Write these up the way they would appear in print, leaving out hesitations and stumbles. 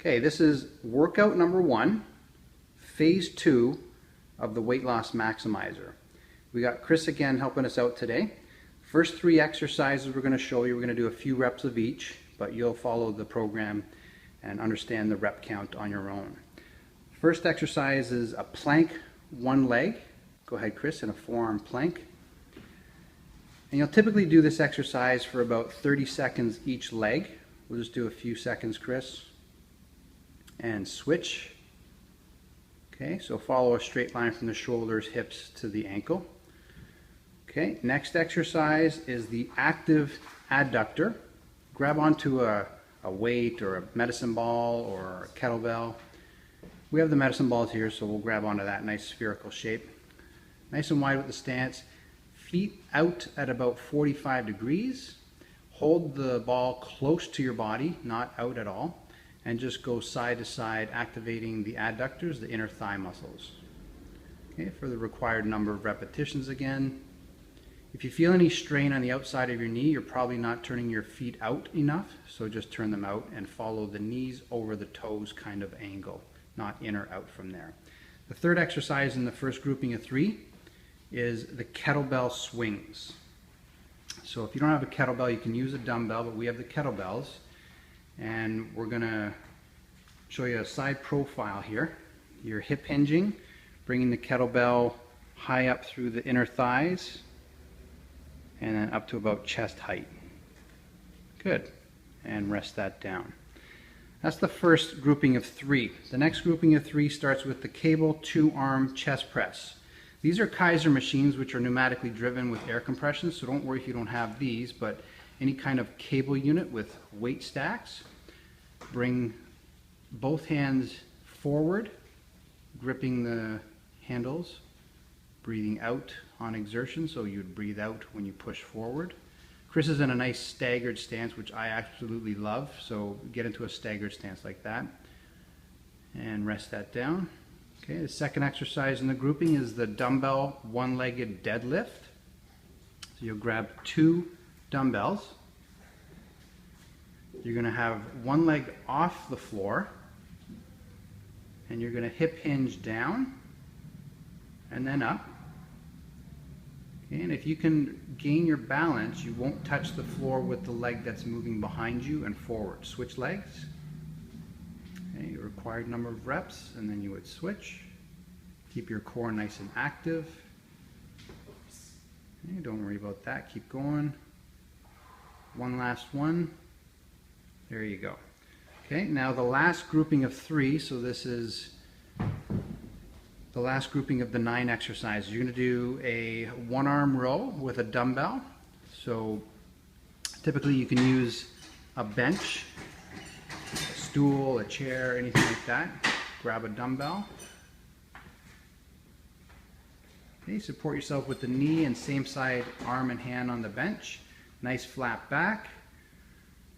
Okay, this is workout number 1, phase 2 of the weight loss maximizer. We got Chris again helping us out today. First 3 exercises we're going to show you. We're going to do a few reps of each, but you'll follow the program and understand the rep count on your own. First exercise is a plank, one leg. Go ahead, Chris, in a forearm plank. And you'll typically do this exercise for about 30 seconds each leg. We'll just do a few seconds, Chris. And switch. Okay, so follow a straight line from the shoulders, hips to the ankle. Okay, next exercise is the active adductor. Grab onto a weight or a medicine ball or a kettlebell. We have the medicine balls here, so we'll grab onto that nice spherical shape. Nice and wide with the stance. Feet out at about 45 degrees. Hold the ball close to your body, not out at all. And just go side to side, activating the adductors, the inner thigh muscles. Okay, for the required number of repetitions again. If you feel any strain on the outside of your knee, you're probably not turning your feet out enough, so just turn them out and follow the knees over the toes kind of angle, not in or out from there. The third exercise in the first grouping of 3 is the kettlebell swings. So if you don't have a kettlebell, you can use a dumbbell, but we have the kettlebells. And we're going to show you a side profile here. You're hip hinging, bringing the kettlebell high up through the inner thighs and then up to about chest height. Good. And rest that down. That's the first grouping of 3. The next grouping of 3 starts with the cable 2-arm chest press. These are Kaiser machines, which are pneumatically driven with air compression, so don't worry if you don't have these, but any kind of cable unit with weight stacks. Bring both hands forward, gripping the handles, breathing out on exertion, so you'd breathe out when you push forward. Chris is in a nice staggered stance, which I absolutely love, so get into a staggered stance like that. And rest that down. Okay, the second exercise in the grouping is the dumbbell one-legged deadlift. So you'll grab 2 dumbbells. You're going to have one leg off the floor and you're going to hip hinge down and then up. Okay, and if you can gain your balance, you won't touch the floor with the leg that's moving behind you and forward. Switch legs. Okay, your required number of reps, and then you would switch. Keep your core nice and active. Okay, don't worry about that. Keep going. One last one. There you go. Okay, now the last grouping of 3, so this is the last grouping of the 9 exercises. You're going to do a 1-arm row with a dumbbell. So typically you can use a bench, a stool, a chair, anything like that. Grab a dumbbell. Okay, support yourself with the knee and same side arm and hand on the bench. Nice flat back.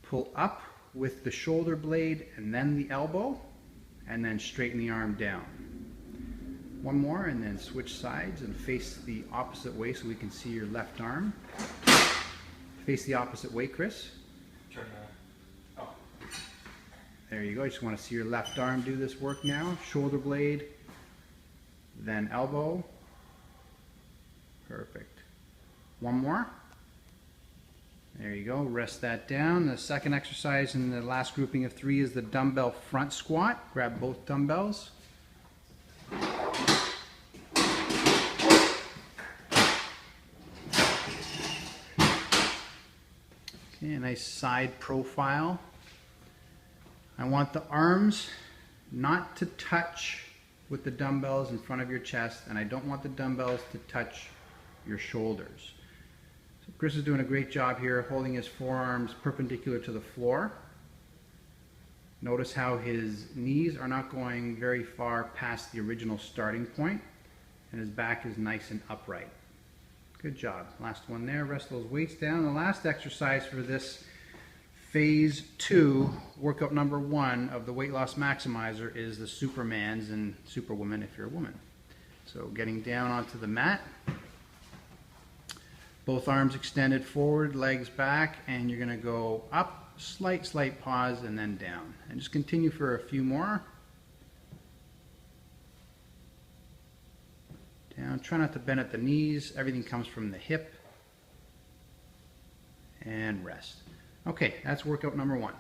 Pull up with the shoulder blade and then the elbow, and then straighten the arm down. One more, and then switch sides and face the opposite way so we can see your left arm. Face the opposite way, Chris. Turn oh. There you go. I just want to see your left arm do this work now. Shoulder blade, then elbow. Perfect. One more. There you go. Rest that down. The second exercise in the last grouping of 3 is the dumbbell front squat. Grab both dumbbells. Okay, a nice side profile. I want the arms not to touch with the dumbbells in front of your chest, and I don't want the dumbbells to touch your shoulders. So Chris is doing a great job here, holding his forearms perpendicular to the floor. Notice how his knees are not going very far past the original starting point, and his back is nice and upright. Good job. Last one there. Rest those weights down. The last exercise for this phase 2, workout number 1 of the weight loss maximizer is the Supermans and Superwoman if you're a woman. So getting down onto the mat. Both arms extended forward, legs back, and you're going to go up slight pause, and then down. And just continue for a few more. Down. Try not to bend at the knees. Everything comes from the hip. And rest. Okay, that's workout number 1.